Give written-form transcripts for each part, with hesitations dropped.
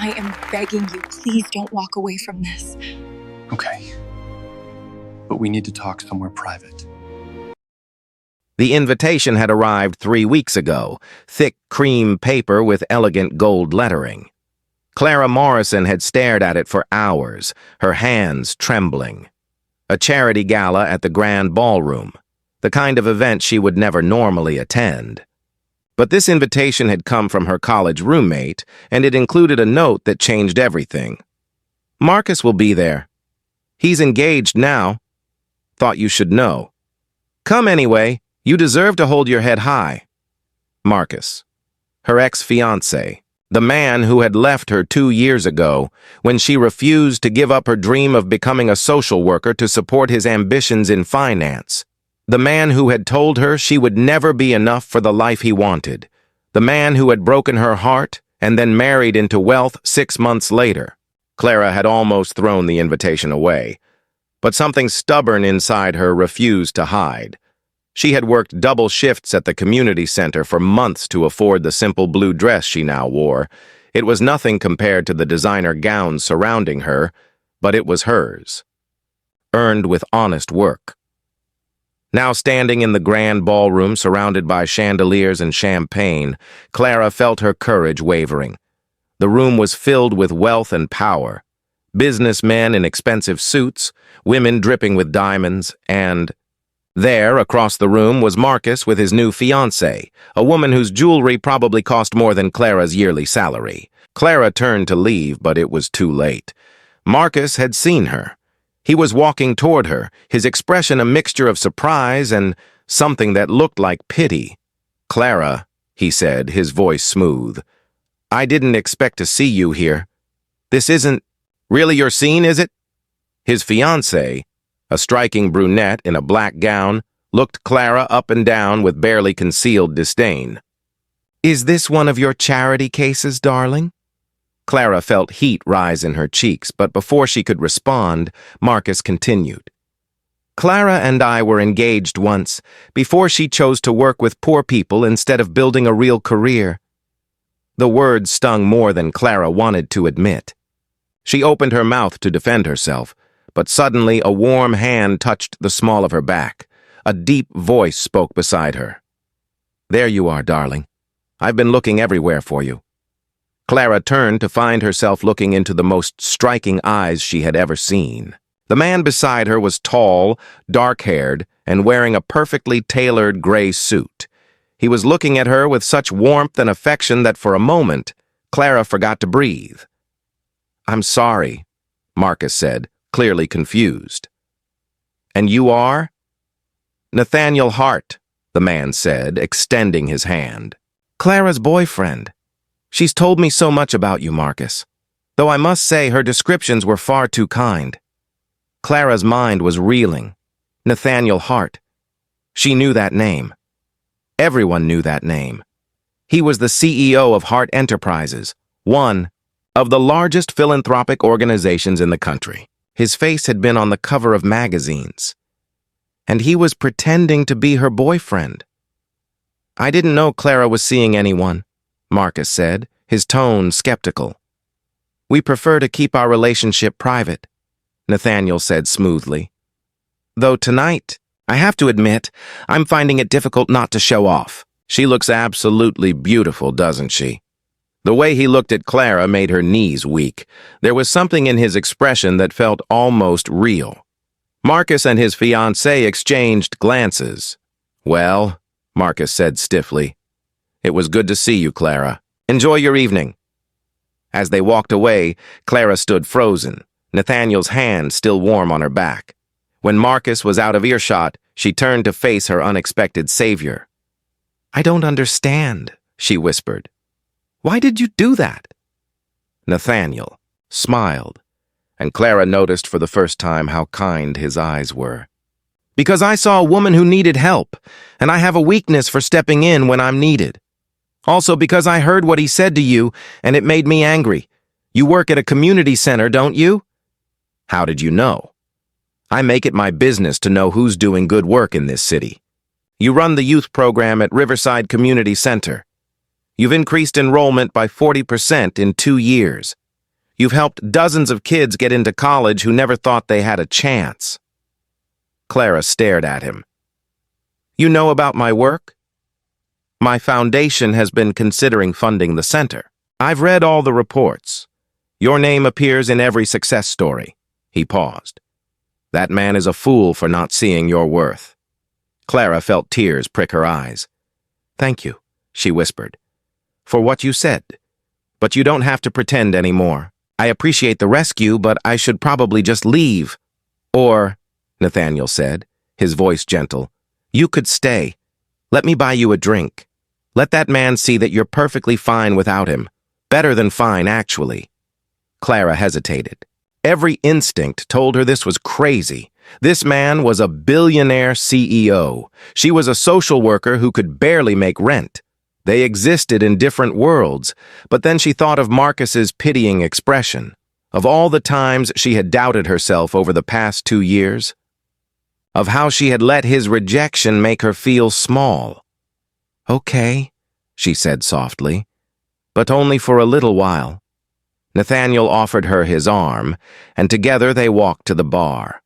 I am begging you, please don't walk away from this. Okay. But we need to talk somewhere private. The invitation had arrived 3 weeks ago, thick cream paper with elegant gold lettering. Clara Morrison had stared at it for hours, her hands trembling. A charity gala at the Grand Ballroom, the kind of event she would never normally attend. But this invitation had come from her college roommate, and it included a note that changed everything. Marcus will be there. He's engaged now. Thought you should know. Come anyway. You deserve to hold your head high. Marcus, her ex-fiancé, the man who had left her 2 years ago when she refused to give up her dream of becoming a social worker to support his ambitions in finance. The man who had told her she would never be enough for the life he wanted. The man who had broken her heart and then married into wealth 6 months later. Clara had almost thrown the invitation away, but something stubborn inside her refused to hide. She had worked double shifts at the community center for months to afford the simple blue dress she now wore. It was nothing compared to the designer gowns surrounding her, but it was hers. Earned with honest work. Now standing in the grand ballroom surrounded by chandeliers and champagne, Clara felt her courage wavering. The room was filled with wealth and power. Businessmen in expensive suits, women dripping with diamonds, and there, across the room, was Marcus with his new fiancée, a woman whose jewelry probably cost more than Clara's yearly salary. Clara turned to leave, but it was too late. Marcus had seen her. He was walking toward her, his expression a mixture of surprise and something that looked like pity. "Clara," he said, his voice smooth, "I didn't expect to see you here. This isn't really your scene, is it?" His fiancée, a striking brunette in a black gown, looked Clara up and down with barely concealed disdain. "Is this one of your charity cases, darling?" Clara felt heat rise in her cheeks, but before she could respond, Marcus continued. "Clara and I were engaged once, before she chose to work with poor people instead of building a real career." The words stung more than Clara wanted to admit. She opened her mouth to defend herself, but suddenly a warm hand touched the small of her back. A deep voice spoke beside her. "There you are, darling. I've been looking everywhere for you." Clara turned to find herself looking into the most striking eyes she had ever seen. The man beside her was tall, dark-haired, and wearing a perfectly tailored gray suit. He was looking at her with such warmth and affection that for a moment, Clara forgot to breathe. "I'm sorry," Marcus said, clearly confused. "And you are?" "Nathaniel Hart," the man said, extending his hand. "Clara's boyfriend. She's told me so much about you, Marcus, though I must say her descriptions were far too kind." Clara's mind was reeling. Nathaniel Hart. She knew that name. Everyone knew that name. He was the CEO of Hart Enterprises, one of the largest philanthropic organizations in the country. His face had been on the cover of magazines. And he was pretending to be her boyfriend. "I didn't know Clara was seeing anyone," Marcus said, his tone skeptical. "We prefer to keep our relationship private," Nathaniel said smoothly. "Though tonight, I have to admit, I'm finding it difficult not to show off. She looks absolutely beautiful, doesn't she?" The way he looked at Clara made her knees weak. There was something in his expression that felt almost real. Marcus and his fiancée exchanged glances. "Well," Marcus said stiffly, "it was good to see you, Clara. Enjoy your evening." As they walked away, Clara stood frozen, Nathaniel's hand still warm on her back. When Marcus was out of earshot, she turned to face her unexpected savior. "I don't understand," she whispered. "Why did you do that?" Nathaniel smiled, and Clara noticed for the first time how kind his eyes were. "Because I saw a woman who needed help, and I have a weakness for stepping in when I'm needed. Also because I heard what he said to you, and it made me angry. You work at a community center, don't you?" "How did you know?" "I make it my business to know who's doing good work in this city. You run the youth program at Riverside Community Center. You've increased enrollment by 40% in 2 years. You've helped dozens of kids get into college who never thought they had a chance. Clara stared at him. You know about my work? My foundation has been considering funding the center. I've read all the reports. Your name appears in every success story. He paused. That man is a fool for not seeing your worth. Clara felt tears prick her eyes. Thank you, she whispered, for what you said. But you don't have to pretend anymore. I appreciate the rescue, but I should probably just leave. Or, Nathaniel said, his voice gentle, you could stay. Let me buy you a drink. Let that man see that you're perfectly fine without him. Better than fine, actually. Clara hesitated. Every instinct told her this was crazy. This man was a billionaire CEO. She was a social worker who could barely make rent. They existed in different worlds, but then she thought of Marcus's pitying expression, of all the times she had doubted herself over the past 2 years, of how she had let his rejection make her feel small. Okay, she said softly, but only for a little while. Nathaniel offered her his arm, and together they walked to the bar.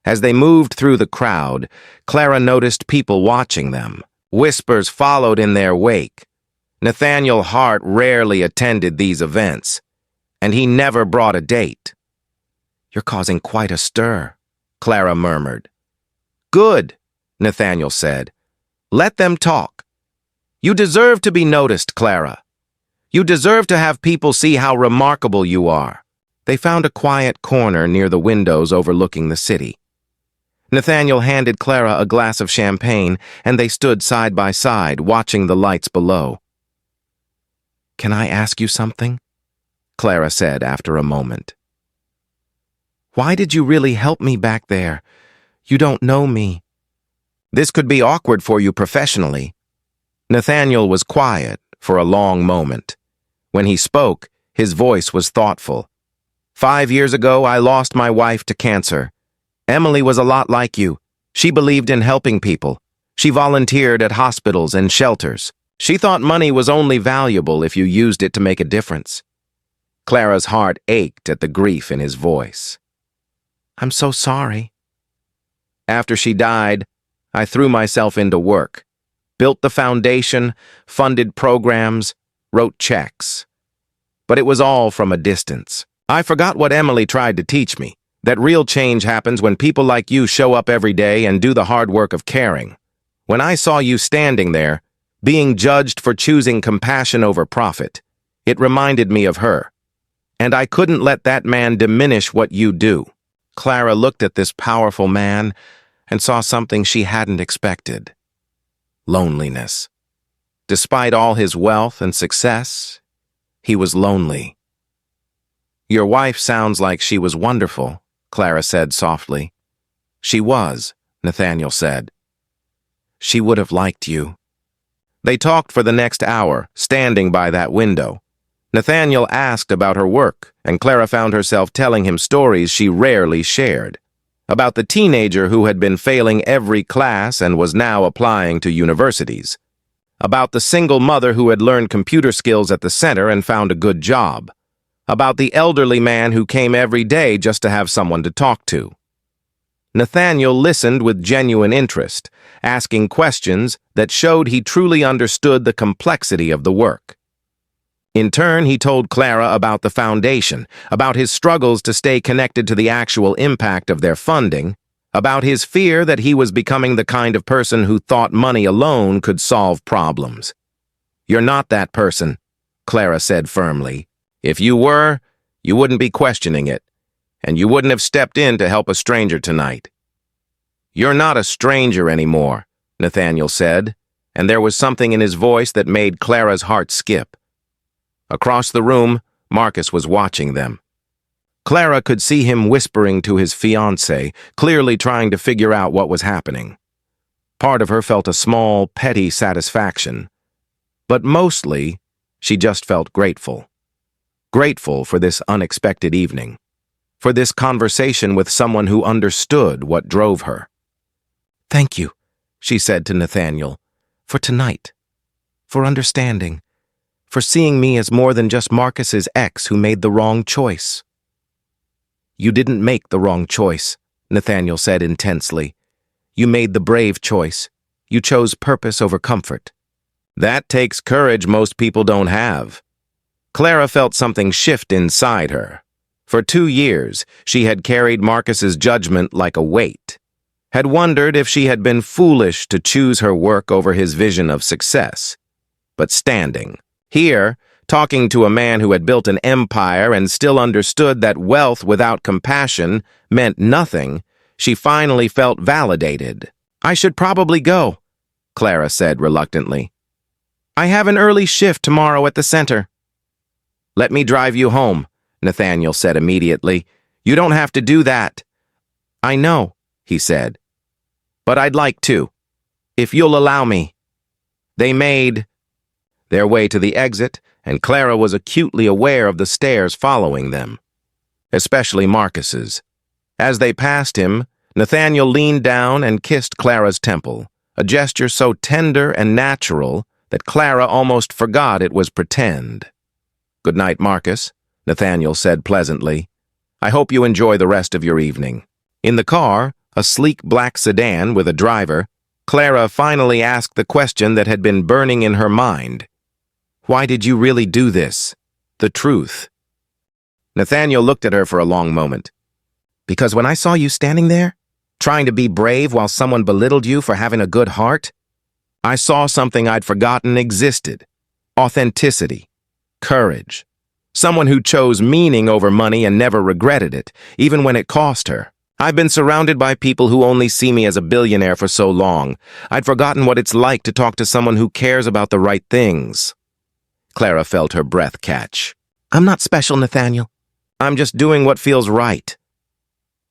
As they moved through the crowd, Clara noticed people watching them. Whispers followed in their wake. Nathaniel Hart rarely attended these events, and he never brought a date. You're causing quite a stir, Clara murmured. Good, Nathaniel said. Let them talk. You deserve to be noticed, Clara. You deserve to have people see how remarkable you are. They found a quiet corner near the windows overlooking the city. Nathaniel handed Clara a glass of champagne, and they stood side by side, watching the lights below. Can I ask you something? Clara said after a moment. Why did you really help me back there? You don't know me. This could be awkward for you professionally. Nathaniel was quiet for a long moment. When he spoke, his voice was thoughtful. 5 years ago, I lost my wife to cancer. Emily was a lot like you. She believed in helping people. She volunteered at hospitals and shelters. She thought money was only valuable if you used it to make a difference. Clara's heart ached at the grief in his voice. I'm so sorry. After she died, I threw myself into work, built the foundation, funded programs, wrote checks. But it was all from a distance. I forgot what Emily tried to teach me, that real change happens when people like you show up every day and do the hard work of caring. When I saw you standing there, being judged for choosing compassion over profit, it reminded me of her. And I couldn't let that man diminish what you do. Clara looked at this powerful man and saw something she hadn't expected. Loneliness. Despite all his wealth and success, he was lonely. Your wife sounds like she was wonderful, Clara said softly. She was, Nathaniel said. She would have liked you. They talked for the next hour, standing by that window. Nathaniel asked about her work, and Clara found herself telling him stories she rarely shared. About the teenager who had been failing every class and was now applying to universities. About the single mother who had learned computer skills at the center and found a good job. About the elderly man who came every day just to have someone to talk to. Nathaniel listened with genuine interest, asking questions that showed he truly understood the complexity of the work. In turn, he told Clara about the foundation, about his struggles to stay connected to the actual impact of their funding, about his fear that he was becoming the kind of person who thought money alone could solve problems. You're not that person, Clara said firmly. If you were, you wouldn't be questioning it, and you wouldn't have stepped in to help a stranger tonight. You're not a stranger anymore, Nathaniel said, and there was something in his voice that made Clara's heart skip. Across the room, Marcus was watching them. Clara could see him whispering to his fiancée, clearly trying to figure out what was happening. Part of her felt a small, petty satisfaction, but mostly, she just felt grateful. Grateful for this unexpected evening, for this conversation with someone who understood what drove her. Thank you, she said to Nathaniel, for tonight, for understanding, for seeing me as more than just Marcus's ex who made the wrong choice." "You didn't make the wrong choice," Nathaniel said intensely. "You made the brave choice. You chose purpose over comfort. That takes courage most people don't have." Clara felt something shift inside her. For 2 years, she had carried Marcus's judgment like a weight, had wondered if she had been foolish to choose her work over his vision of success. But standing here, talking to a man who had built an empire and still understood that wealth without compassion meant nothing, she finally felt validated. "I should probably go," Clara said reluctantly. "I have an early shift tomorrow at the center." "Let me drive you home," Nathaniel said immediately. "You don't have to do that." "I know," he said, "but I'd like to, if you'll allow me." They made their way to the exit, and Clara was acutely aware of the stares following them, especially Marcus's. As they passed him, Nathaniel leaned down and kissed Clara's temple, a gesture so tender and natural that Clara almost forgot it was pretend. "Good night, Marcus," Nathaniel said pleasantly. "I hope you enjoy the rest of your evening." In the car, a sleek black sedan with a driver, Clara finally asked the question that had been burning in her mind. "Why did you really do this? The truth." Nathaniel looked at her for a long moment. "Because when I saw you standing there, trying to be brave while someone belittled you for having a good heart, I saw something I'd forgotten existed. Authenticity. Courage. Someone who chose meaning over money and never regretted it, even when it cost her. I've been surrounded by people who only see me as a billionaire for so long. I'd forgotten what it's like to talk to someone who cares about the right things." Clara felt her breath catch. "I'm not special, Nathaniel. I'm just doing what feels right."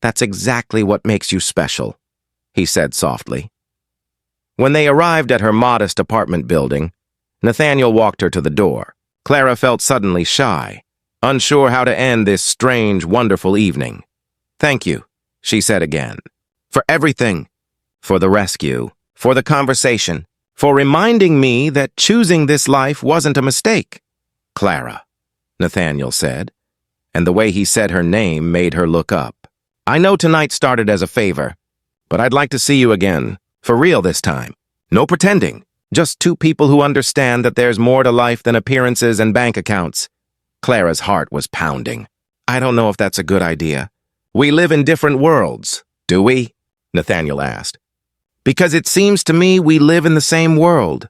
"That's exactly what makes you special," he said softly. When they arrived at her modest apartment building, Nathaniel walked her to the door. Clara felt suddenly shy, unsure how to end this strange, wonderful evening. "Thank you," she said again. "For everything. For the rescue. For the conversation. For reminding me that choosing this life wasn't a mistake." "Clara," Nathaniel said, and the way he said her name made her look up. "I know tonight started as a favor, but I'd like to see you again, for real this time. No pretending, just two people who understand that there's more to life than appearances and bank accounts." Clara's heart was pounding. "I don't know if that's a good idea." "We live in different worlds, do we?" Nathaniel asked. "Because it seems to me we live in the same world.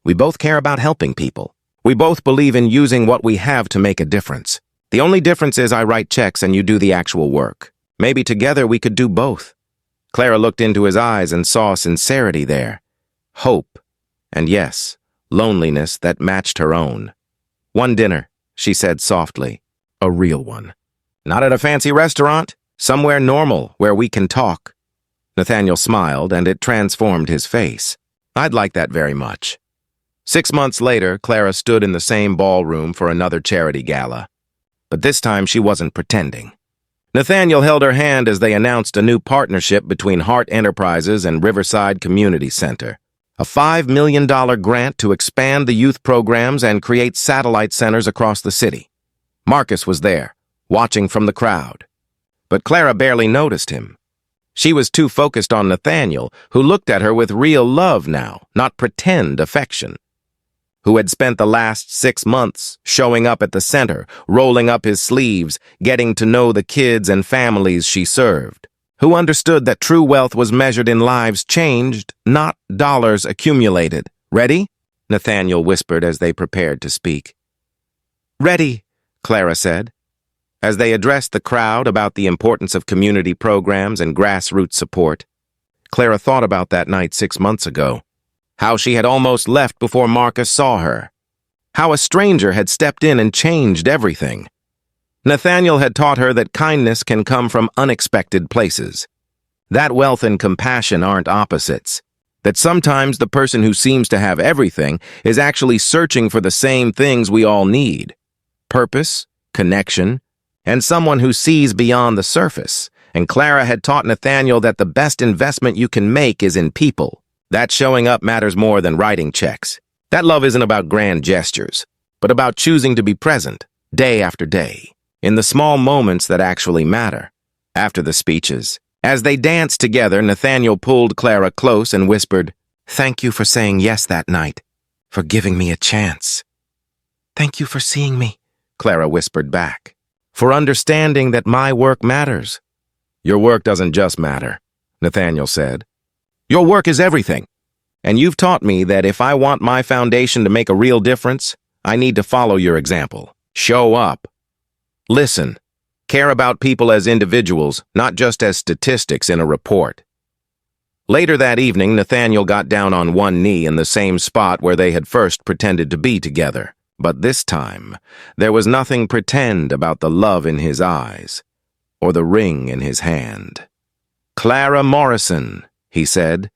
We both care about helping people. We both believe in using what we have to make a difference. The only difference is I write checks and you do the actual work. Maybe together we could do both." Clara looked into his eyes and saw sincerity there. Hope, and yes, loneliness that matched her own. "One dinner," she said softly. "A real one. Not at a fancy restaurant, somewhere normal where we can talk." Nathaniel smiled, and it transformed his face. "I'd like that very much." 6 months later, Clara stood in the same ballroom for another charity gala. But this time she wasn't pretending. Nathaniel held her hand as they announced a new partnership between Hart Enterprises and Riverside Community Center. A $5 million grant to expand the youth programs and create satellite centers across the city. Marcus was there, watching from the crowd. But Clara barely noticed him. She was too focused on Nathaniel, who looked at her with real love now, not pretend affection. Who had spent the last 6 months showing up at the center, rolling up his sleeves, getting to know the kids and families she served. Who understood that true wealth was measured in lives changed, not dollars accumulated. "Ready?" Nathaniel whispered as they prepared to speak. "Ready," Clara said. As they addressed the crowd about the importance of community programs and grassroots support, Clara thought about that night 6 months ago. How she had almost left before Marcus saw her. How a stranger had stepped in and changed everything. Nathaniel had taught her that kindness can come from unexpected places. That wealth and compassion aren't opposites. That sometimes the person who seems to have everything is actually searching for the same things we all need. Purpose, connection, and someone who sees beyond the surface. And Clara had taught Nathaniel that the best investment you can make is in people. That showing up matters more than writing checks. That love isn't about grand gestures. but about choosing to be present, day after day, in the small moments that actually matter. After the speeches, as they danced together, Nathaniel pulled Clara close and whispered, "Thank you for saying yes that night, for giving me a chance." "Thank you for seeing me," Clara whispered back, "for understanding that my work matters." "Your work doesn't just matter," Nathaniel said. "Your work is everything. And you've taught me that if I want my foundation to make a real difference, I need to follow your example. Show up. Listen. Care about people as individuals, not just as statistics in a report." Later that evening, Nathaniel got down on one knee in the same spot where they had first pretended to be together. But this time, there was nothing pretend about the love in his eyes or the ring in his hand. "Clara Morrison," he said,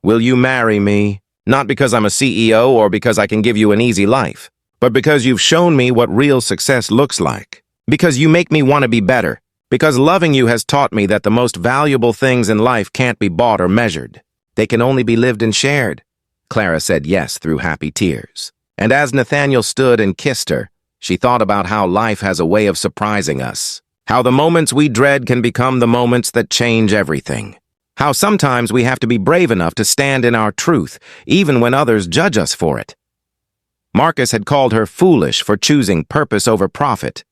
"will you marry me? Not because I'm a CEO or because I can give you an easy life, but because you've shown me what real success looks like. Because you make me want to be better. Because loving you has taught me that the most valuable things in life can't be bought or measured. They can only be lived and shared." Clara said yes through happy tears. And as Nathaniel stood and kissed her, she thought about how life has a way of surprising us. How the moments we dread can become the moments that change everything. How sometimes we have to be brave enough to stand in our truth, even when others judge us for it. Marcus had called her foolish for choosing purpose over profit.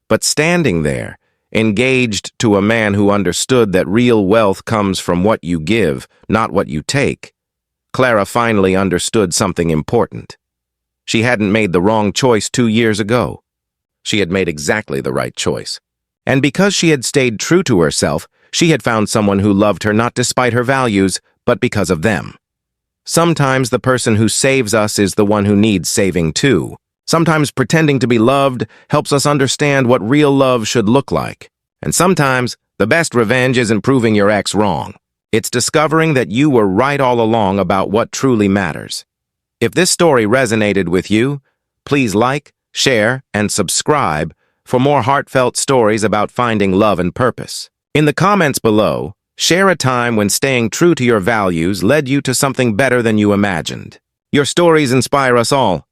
But standing there, engaged to a man who understood that real wealth comes from what you give, not what you take, Clara finally understood something important. She hadn't made the wrong choice 2 years ago. She had made exactly the right choice. And because she had stayed true to herself, she had found someone who loved her not despite her values, but because of them. Sometimes the person who saves us is the one who needs saving too. Sometimes pretending to be loved helps us understand what real love should look like. And sometimes the best revenge isn't proving your ex wrong. It's discovering that you were right all along about what truly matters. If this story resonated with you, please like, share, and subscribe for more heartfelt stories about finding love and purpose. In the comments below, share a time when staying true to your values led you to something better than you imagined. Your stories inspire us all,